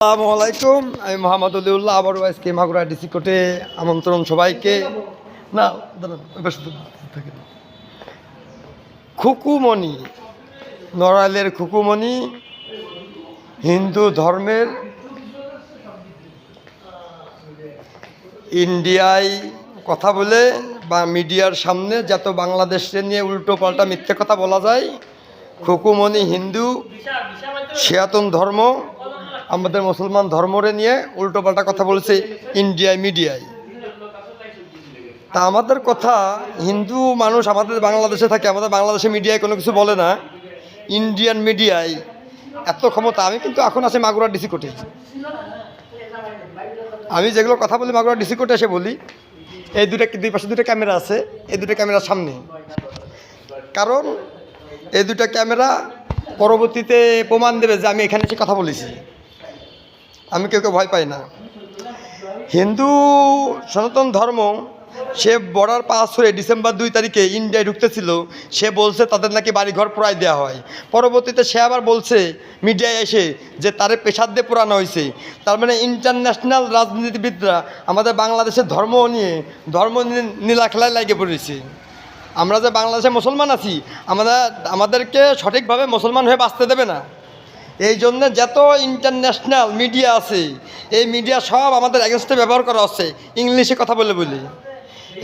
আসসালামু আলাইকুম। আমি মোহাম্মদ অলিউল্লাহ আবারও আজকে মাগুরা ডিসি কোর্টে আমন্ত্রণ সবাইকে। না দাঁড়ান, ওই পাশে থাকেন। খুকুমণি, নড়াইলের খুকুমণি হিন্দু ধর্মের ইন্ডিয়ায় কথা বলে বা মিডিয়ার সামনে যত বাংলাদেশকে নিয়ে উল্টো পাল্টা মিথ্যে কথা বলা যায়। খুকুমণি হিন্দু, সনাতন ধর্ম, আমাদের মুসলমান ধর্মরে নিয়ে উল্টোপাল্টা কথা বলেছে ইন্ডিয়ায় মিডিয়ায়। তা আমাদের কথা, হিন্দু মানুষ আমাদের বাংলাদেশে থাকে, আমাদের বাংলাদেশে মিডিয়ায় কোনো কিছু বলে না, ইন্ডিয়ান মিডিয়ায় এত ক্ষমতা। আমি কিন্তু এখন আছি মাগুরা ডিসি কোর্টে। আমি যেগুলো কথা বলি মাগুরা ডিসি কোর্টে এসে বলি। এই দুই পাশে দুটো ক্যামেরা আছে, এই দুটো ক্যামেরার সামনে, কারণ এই দুটো ক্যামেরা পরবর্তীতে প্রমাণ দেবে যে আমি এখানে এসে কথা বলেছি। আমি কেউ ভয় পাই না। হিন্দু সনাতন ধর্ম, সে বর্ডার পাস হয়ে ডিসেম্বর 2 তারিখে ইন্ডিয়ায় ঢুকতেছিল। সে বলছে তাদের নাকি বাড়িঘর পোড়ায় দেওয়া হয়। পরবর্তীতে সে আবার বলছে মিডিয়ায় এসে যে তারে পেশাদ দিয়ে পোড়ানো হয়েছে। তার মানে ইন্টারন্যাশনাল রাজনীতিবিদরা আমাদের বাংলাদেশের ধর্ম নীলা খেলায় লাগে পড়েছে। আমরা যে বাংলাদেশে মুসলমান আছি, আমাদেরকে সঠিকভাবে মুসলমান হয়ে বাঁচতে দেবে না। এই জন্য যত ইন্টারন্যাশনাল মিডিয়া আছে, এই মিডিয়া সব আমাদের এগেনস্টে ব্যবহার করা হচ্ছে ইংলিশে কথা বলে।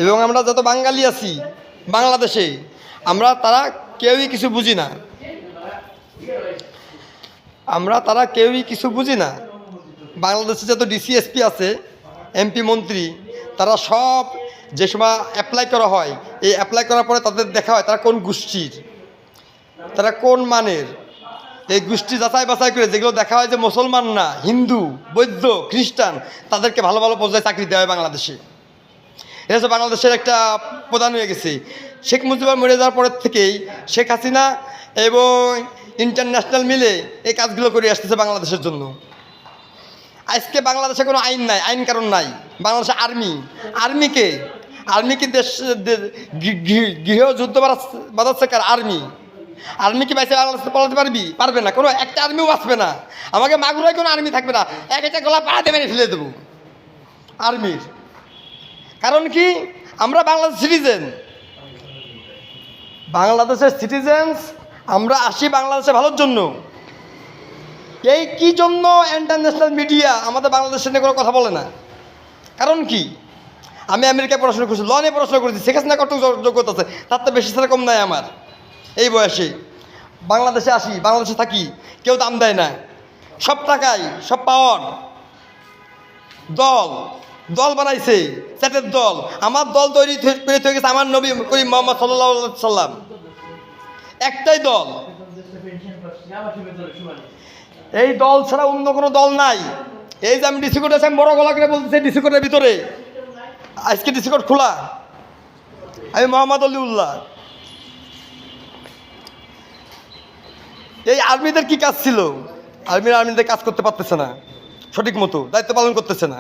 এবং আমরা যত বাঙালি আছি বাংলাদেশে, তারা কেউই কিছু বুঝি না। কিছু বুঝি না। বাংলাদেশে যত ডিসিএসপি আছে, এমপি মন্ত্রী, তারা সব যে সময় অ্যাপ্লাই করা হয়, এই অ্যাপ্লাই করার পরে তাদের দেখা হয় তারা কোন গোষ্ঠীর, তারা কোন মানের। এই গোষ্ঠী যাচাই বাছাই করে যেগুলো দেখা হয় যে মুসলমান না, হিন্দু, বৌদ্ধ, খ্রিস্টান, তাদেরকে ভালো ভালো পর্যায়ে চাকরি দেওয়া হয় বাংলাদেশে। এটা হচ্ছে বাংলাদেশের একটা প্রধান হয়ে গেছে। শেখ মুজিবুর মরে যাওয়ার পরের থেকেই শেখ হাসিনা এবং ইন্টারন্যাশনাল মিলে এই কাজগুলো করে আসতেছে বাংলাদেশের জন্য। আজকে বাংলাদেশে কোনো আইন নাই, আইন কারণ নাই। বাংলাদেশে আর্মি কি দেশ গৃহ যুদ্ধ বাঁধাচ্ছে কার? আর্মি কি বাইসে বাংলাদেশে পালাতে পারবে না। কোনো একটা আর্মিও বাঁচবে না। আমাকে মাগুরায় কোনো আর্মি থাকবে না, একটা গলা পাড়াতে মেরে ফেলে দেবো আর্মির। কারণ কি? আমরা বাংলাদেশের সিটিজেন্স। আমরা আসি বাংলাদেশে ভালোর জন্য। এই কি জন্য ইন্টারন্যাশনাল মিডিয়া আমাদের বাংলাদেশের নিয়ে কোনো কথা বলে না? কারণ কি? আমি আমেরিকায় পড়াশোনা করছি, ল নিয়ে পড়াশোনা করেছি, শেখ হাসিনা কত যোগ্যতা আছে, তার তো বেশি সেরকম নাই আমার। এই বয়সে বাংলাদেশে আসি, বাংলাদেশে থাকি, কেউ দাম দেয় না। সব টাকায় সব পাওয়ার। দল বানাইছে, চ্যাটের দল। আমার দল তৈরি হয়ে গেছে আমার নবী করিম মুহাম্মদ সাল্লাল্লাহু আলাইহি সাল্লাম। একটাই দল। এই দল ছাড়া অন্য কোনো দল নাই। এই যে আমি ডিসি কোর্টে আছি, আমি বড় গলা করে বলতেছি, ডিসি কোর্টের ভিতরে আজকে ডিসি কোর্ট খোলা। আমি মোহাম্মদ অলিউল্লাহ। এই আর্মিদের কি কাজ ছিল? আর্মিদের কাজ করতে পারতেছে না সঠিক মতো, দায়িত্ব পালন করতেছে না।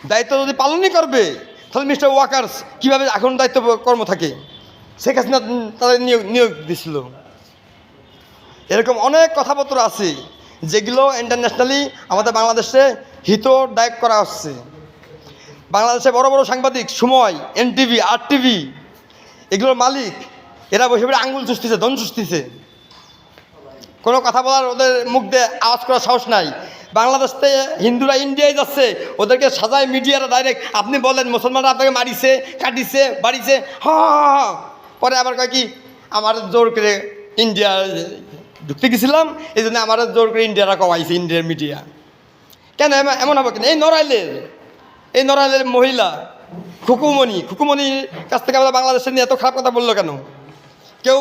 দায়িত্ব যদি পালনই করবে, তাহলে মিস্টার ওয়াকার্স কীভাবে এখন দায়িত্ব কর্ম থাকে? শেখ হাসিনা তাদের নিয়োগ দিছিল। এরকম অনেক কথাপত্র আছে যেগুলো ইন্টারন্যাশনালি আমাদের বাংলাদেশে হিতদায়ক করা হচ্ছে। বাংলাদেশে বড় বড় সাংবাদিক, সময়, এনটিভি, আরটিভি, এগুলোর মালিক এরা বসে বসে আঙ্গুল চুষতেছে, ধন চুষতেছে। কোনো কথা বলার ওদের মুখ দিয়ে আওয়াজ করার সাহস নাই। বাংলাদেশ থেকে হিন্দুরা ইন্ডিয়ায় যাচ্ছে, ওদেরকে সাজায় মিডিয়ারা ডাইরেক্ট। আপনি বলেন মুসলমানরা আপনাকে মারিছে, কাটিছে, বাড়িছে, পরে আবার কয় কি আমার জোর করে ইন্ডিয়া ঢুকতে গেছিলাম, এই জন্য আমার জোর করে ইন্ডিয়ারা কমাইছে, ইন্ডিয়ার মিডিয়া। কেন এমন হবে কেন? এই নড়াইলের মহিলা খুকুমণির কাছ থেকে আমরা বাংলাদেশের নিয়ে এত খারাপ কথা বললো কেন? কেউ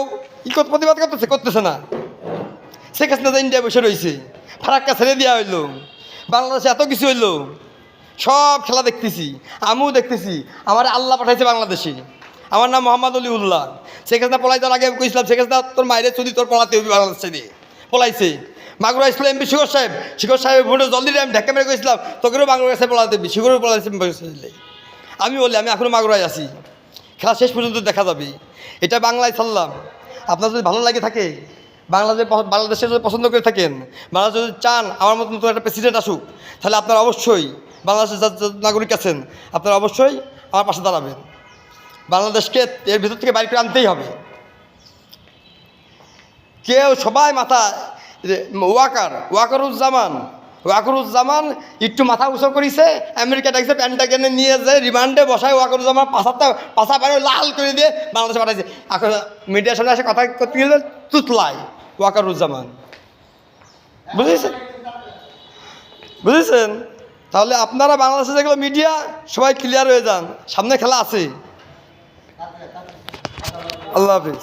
প্রতিবাদ করতেছে না। শেখ হাসিনা ইন্ডিয়া বসে রয়েছে, ফারাক্কা ছেড়ে দেওয়া হইলো, বাংলাদেশে এত কিছু হইলো, সব খেলা দেখতেছি, আমিও দেখতেছি। আমার আল্লাহ পাঠাইছে বাংলাদেশে। আমার নাম মোহাম্মদ অলিউল্লাহ। শেখ হাসিনা পলাই যাওয়ার আগে কইছিলাম, শেখ হাসিনা তোর মায়ের চুরি তোর পলাতে হবি, বাংলাদেশে দিয়ে পলাইছে। মাগুরা ইসলাম এমপি শিখর সাহেব ভোটে জলদি আমি ঢাকা মেরে কইছিলাম তোকেও বাংলাদেশে পলাতে হবি, শিখরও পলাইছে। আমি বলি আমি এখনও মাগুরায় আছি, খেলা শেষ পর্যন্ত দেখা যাবে। এটা বাংলায় ছাড়লাম। আপনার যদি ভালো লাগে থাকে বাংলাদেশে যদি পছন্দ করে থাকেন, বাংলাদেশ যদি চান আমার মতো নতুন একটা প্রেসিডেন্ট আসুক, তাহলে আপনারা অবশ্যই বাংলাদেশের যা নাগরিক আছেন আপনারা অবশ্যই আমার পাশে দাঁড়াবেন। বাংলাদেশকে এর ভিতর থেকে বাইরে করে আনতেই হবে। কেউ সবাই মাথা ওয়াকারুজ্জামান একটু মাথা উঁচু করেছে, আমেরিকা ডাকছে, প্যান্টাগনে নিয়ে যায় রিমান্ডে বসায়, ওয়াকারুজ্জামান পাশা পারে লাল করে দিয়ে বাংলাদেশে পাঠাইছে। এখন মিডিয়ার সামনে এসে কথা করতে গেলে তুতলায় ওয়াকারুজ্জামান, বুঝেছেন? তাহলে আপনারা বাংলাদেশে যেগুলো মিডিয়া সবাই ক্লিয়ার হয়ে যান, সামনে খেলা আছে। আল্লাহ হাফিজ।